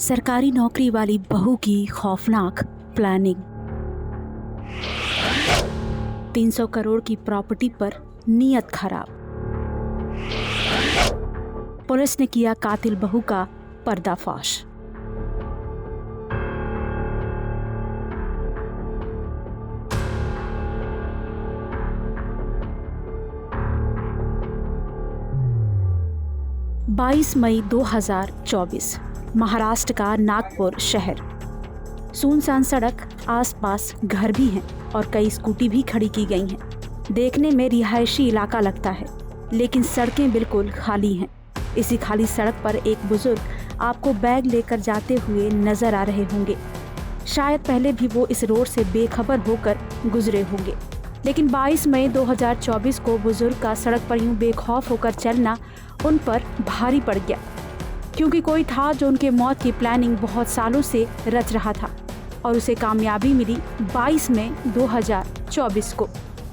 सरकारी नौकरी वाली बहू की खौफनाक प्लानिंग। 300 करोड़ की प्रॉपर्टी पर नीयत खराब। पुलिस ने किया कातिल बहू का पर्दाफाश। बाईस मई 2024 महाराष्ट्र का नागपुर शहर। सुनसान सड़क, आसपास घर भी हैं और कई स्कूटी भी खड़ी की गई हैं। देखने में रिहायशी इलाका लगता है, लेकिन सड़कें बिल्कुल खाली हैं। इसी खाली सड़क पर एक बुजुर्ग आपको बैग लेकर जाते हुए नजर आ रहे होंगे। शायद पहले भी वो इस रोड से बेखबर होकर गुजरे होंगे, लेकिन 22 मई 2024 को बुजुर्ग का सड़क पर यूं बेखौफ होकर चलना उन पर भारी पड़ गया, क्योंकि कोई था जो उनके मौत की प्लानिंग बहुत सालों से रच रहा था। और उसे कामयाबी मिली 22 मई 2024 को,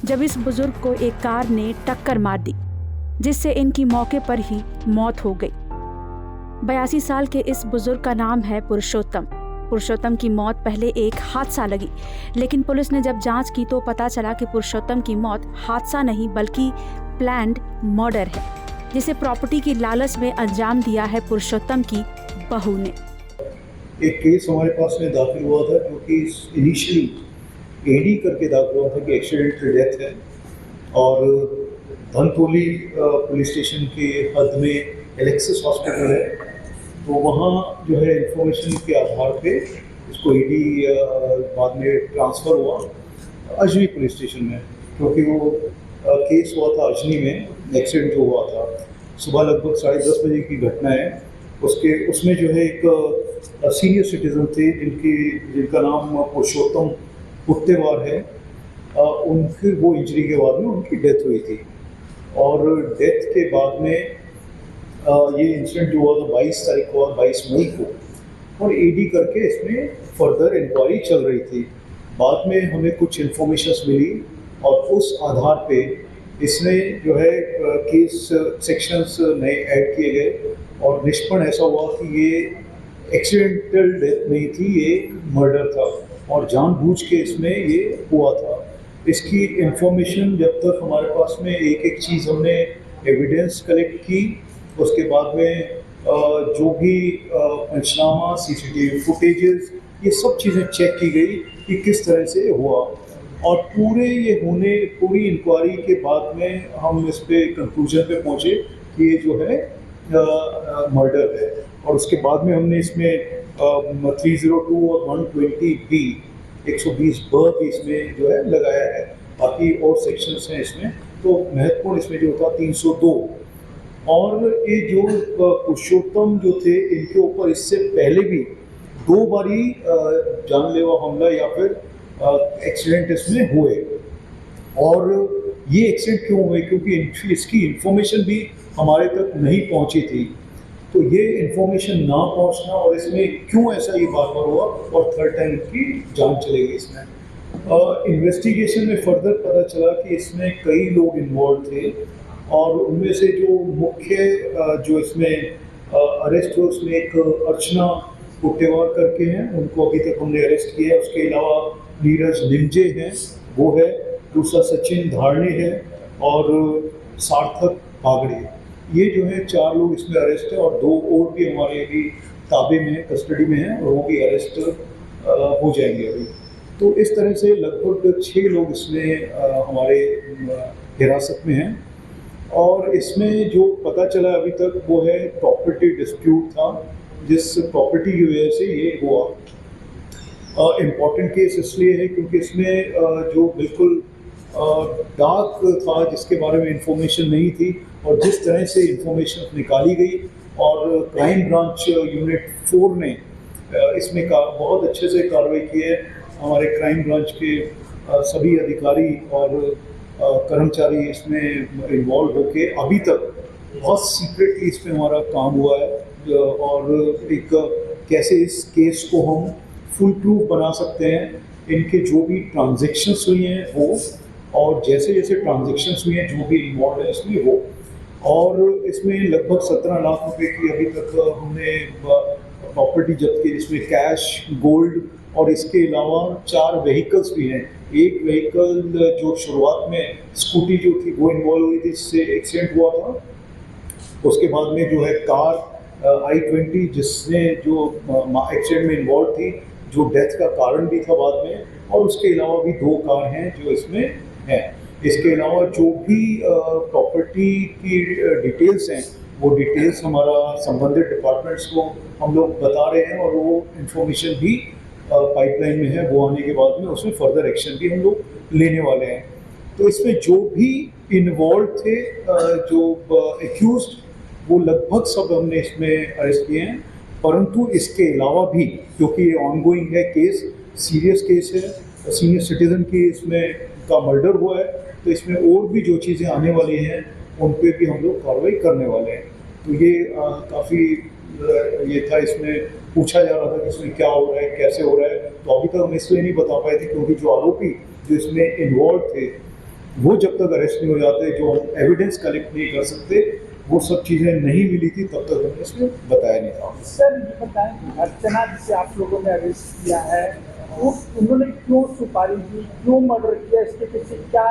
जब इस बुजुर्ग को एक कार ने टक्कर मार दी, जिससे इनकी मौके पर ही मौत हो गई। 82 साल के इस बुजुर्ग का नाम है पुरुषोत्तम। पुरुषोत्तम की मौत पहले एक हादसा लगी, लेकिन पुलिस ने जब जांच की तो पता चला कि पुरुषोत्तम की मौत हादसा नहीं बल्कि प्लान्ड मर्डर है, जिसे प्रॉपर्टी की लालच में अंजाम दिया है पुरुषोत्तम की बहू ने। एक केस हमारे पास में दाखिल हुआ था, जो कि इनिशियली एडी करके दाखिल हुआ था कि एक्सीडेंटल डेथ है, और धनतोली पुलिस स्टेशन के हद में एलेक्सिस हॉस्पिटल है, तो वहाँ जो है इंफॉर्मेशन के आधार पे इसको एडी बाद में ट्रांसफ़र हुआ अजनी पुलिस स्टेशन में, क्योंकि वो केस हुआ था अजनी में। एक्सीडेंट जो हुआ था सुबह लगभग 10:30 बजे की घटना है। उसमें जो है एक सीनियर सिटीज़न थे जिनका नाम पुरुषोत्तम पुट्टेवार है। उनकी वो इंजरी के बाद में उनकी डेथ हुई थी, और डेथ के बाद में ये इंसिडेंट जो हुआ था 22 तारीख को और 22 मई को, और एडी करके इसमें फर्दर इंक्वायरी चल रही थी। बाद में हमें कुछ इन्फॉर्मेशंस मिली और उस आधार पे इसमें जो है केस सेक्शंस नए ऐड किए गए, और निष्पन्न ऐसा हुआ कि ये एक्सीडेंटल डेथ नहीं थी, ये मर्डर था और जानबूझ के इसमें ये हुआ था। इसकी इंफॉर्मेशन जब तक हमारे पास में एक एक चीज़ हमने एविडेंस कलेक्ट की, उसके बाद में जो भी पंचनामा, सीसीटीवी फुटेजेस, ये सब चीज़ें चेक की गई कि किस तरह से हुआ, और पूरी इंक्वायरी के बाद में हम इस पे कंक्लूजन पे पहुँचे कि ये जो है मर्डर है। और उसके बाद में हमने इसमें 302 और 120B 120 भी इसमें जो है लगाया है। बाकी और सेक्शंस हैं इसमें, तो महत्वपूर्ण इसमें जो था 302। और ये जो पुरुषोत्तम जो थे, इनके ऊपर इससे पहले भी 2 बारी जानलेवा हमला या फिर एक्सीडेंट इसमें हुए। और ये एक्सीडेंट क्यों हुए? क्योंकि इसकी इंफॉर्मेशन भी हमारे तक नहीं पहुंची थी। तो ये इंफॉर्मेशन ना पहुंचना और इसमें क्यों ऐसा ये बार बार हुआ, और थर्ड टाइम की जांच चलेगी इसमें। इन्वेस्टिगेशन में फर्दर पता चला कि इसमें कई लोग इन्वॉल्व थे, और उनमें से जो मुख्य जो इसमें अरेस्ट हुए उसमें एक अर्चना पुट्टेवार करके हैं, उनको अभी तक हमने अरेस्ट किया है। उसके अलावा नीरज निमजे हैं, वो है, दूसरा सचिन धारणे है, और सार्थक बागड़े। ये जो है 4 लोग इसमें अरेस्ट हैं, और 2 और भी हमारे अभी ताबे में, कस्टडी में हैं, और वो भी अरेस्ट हो जाएंगे अभी। तो इस तरह से लगभग 6 लोग इसमें हमारे हिरासत में हैं। और इसमें जो पता चला अभी तक वो है प्रॉपर्टी डिस्प्यूट था, जिस प्रॉपर्टी की वजह से ये हुआ। इम्पॉर्टेंट केस इसलिए है क्योंकि इसमें जो बिल्कुल डार्क था, जिसके बारे में इंफॉर्मेशन नहीं थी, और जिस तरह से इंफॉर्मेशन निकाली गई, और क्राइम ब्रांच यूनिट 4 ने इसमें बहुत अच्छे से कार्रवाई की है। हमारे क्राइम ब्रांच के सभी अधिकारी और कर्मचारी इसमें इन्वॉल्व होके अभी तक बहुत सीक्रेटली इसमें हमारा काम हुआ है, और एक कैसे इस केस को हम फुल प्रूफ बना सकते हैं। इनके जो भी ट्रांजैक्शंस हुई हैं वो, और जैसे जैसे ट्रांजैक्शंस हुई हैं जो भी इन्वॉल्व है इसमें वो, और इसमें लगभग 17 लाख रुपए की अभी तक हमने प्रॉपर्टी जब्त की, जिसमें कैश, गोल्ड और इसके अलावा 4 व्हीकल्स भी हैं। एक व्हीकल जो शुरुआत में स्कूटी जो थी वो इन्वॉल्व हुई थी, जिससे एक्सीडेंट हुआ था। उसके बाद में जो है कार i20 जिसने जो एक्सीडेंट में इन्वॉल्व थी, जो डेथ का कारण भी था बाद में, और उसके अलावा भी 2 कार हैं जो इसमें हैं। इसके अलावा जो भी प्रॉपर्टी की डिटेल्स हैं वो डिटेल्स हमारा संबंधित डिपार्टमेंट्स को हम लोग बता रहे हैं, और वो इंफॉर्मेशन भी पाइपलाइन में है। वो आने के बाद में उसमें फर्दर एक्शन भी हम लोग लेने वाले हैं। तो इसमें जो भी इन्वॉल्व थे, जो एक्यूज्ड, वो लगभग सब हमने इसमें अरेस्ट किए हैं। परंतु इसके अलावा भी, क्योंकि ये ऑनगोइंग है केस, सीरियस केस है, सीनियर सिटीजन की इसमें का मर्डर हुआ है, तो इसमें और भी जो चीज़ें आने वाली हैं उन पे भी हम लोग कार्रवाई करने वाले हैं। तो ये काफ़ी ये था, इसमें पूछा जा रहा था कि इसमें क्या हो रहा है, कैसे हो रहा है। तो अभी तक हम इसलिए नहीं बता पाए थे क्योंकि जो आरोपी जो इसमें इन्वॉल्व थे वो जब तक अरेस्ट नहीं हो जाते, जो हम एविडेंस कलेक्ट नहीं कर सकते, वो सब चीज़ें नहीं मिली थी, तब तक हमने इसमें बताया नहीं था। सर ये बताएं, अर्चना जिसे आप लोगों ने अरेस्ट किया है, वो उन्होंने क्यों सुपारी दी, क्यों मर्डर किया, इसके पीछे क्या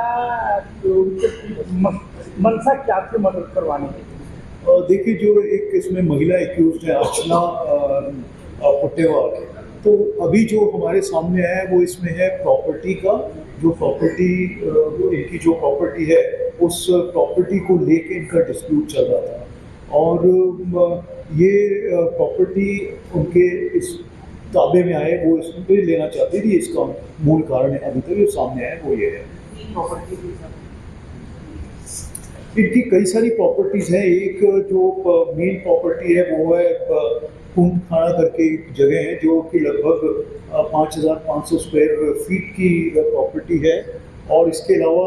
मनसा क्या थी मर्डर करवाने की? देखिए, जो एक इसमें महिला एक्यूज है अर्चना पुट्टेवाल, तो अभी जो हमारे सामने आया है वो इसमें है प्रॉपर्टी का, जो प्रॉपर्टी इनकी जो प्रॉपर्टी है उस प्रॉपर्टी को लेके इनका डिस्प्यूट चल रहा था, और ये प्रॉपर्टी उनके इस ताबे में आए, वो इसमें लेना चाहती थी। इसका मूल कारण है अभी तक जो सामने आया वो ये है। इनकी कई सारी प्रॉपर्टीज़ हैं। एक जो मेन प्रॉपर्टी है वो है कुंड खाना करके एक जगह है, जो कि लगभग 5500 स्क्वायर फीट की प्रॉपर्टी है, और इसके अलावा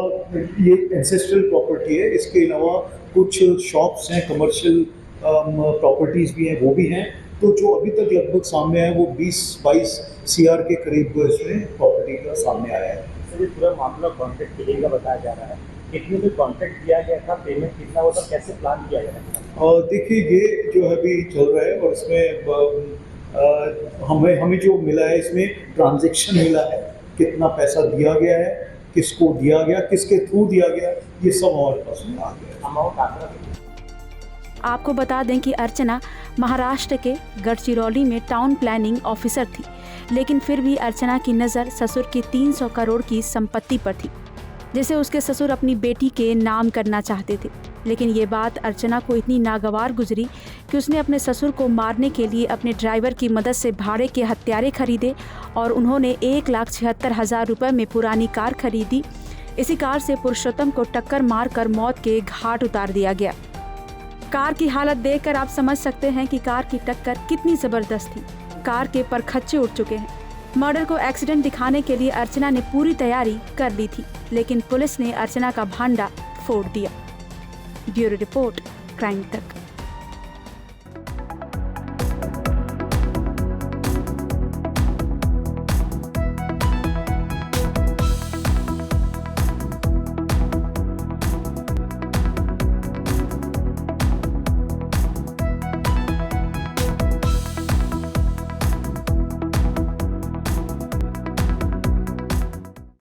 ये एंसेस्ट्रल प्रॉपर्टी है। इसके अलावा कुछ शॉप्स हैं, कमर्शियल प्रॉपर्टीज़ भी हैं, वो भी हैं। तो जो अभी तक लगभग सामने आया वो 20-22 CR के करीब इसमें प्रॉपर्टी का सामने आया है। सर ये पूरा मामला कॉन्ट्रैक्ट किलिंग का बताया जा रहा है, कितने में कॉन्ट्रैक्ट दिया गया था, पेमेंट कितना हुआ था, कैसे प्लान किया गया था? देखिए, ये जो है अभी चल रहा है, और इसमें हमें जो मिला है, इसमें ट्रांजैक्शन मिला है, कितना पैसा दिया गया है, किसको दिया गया, किसके थ्रू दिया गया, ये सब हमारे पास में आ गया। अमाउंट आंकड़ा आपको बता दें कि अर्चना महाराष्ट्र के गढ़चिरौली में टाउन प्लानिंग ऑफिसर थी, लेकिन फिर भी अर्चना की नज़र ससुर की 300 करोड़ की संपत्ति पर थी, जिसे उसके ससुर अपनी बेटी के नाम करना चाहते थे। लेकिन ये बात अर्चना को इतनी नागवार गुजरी कि उसने अपने ससुर को मारने के लिए अपने ड्राइवर की मदद से भाड़े के हथियारे खरीदे, और उन्होंने 1,76,000 रुपये में पुरानी कार खरीदी। इसी कार से पुरुषोत्तम को टक्कर मारकर मौत के घाट उतार दिया गया। कार की हालत देखकर आप समझ सकते हैं कि कार की टक्कर कितनी ज़बरदस्त थी। कार के परखच्चे उड़ चुके हैं। मर्डर को एक्सीडेंट दिखाने के लिए अर्चना ने पूरी तैयारी कर ली थी, लेकिन पुलिस ने अर्चना का भांडा फोड़ दिया। ब्यूरो रिपोर्ट, क्राइम तक।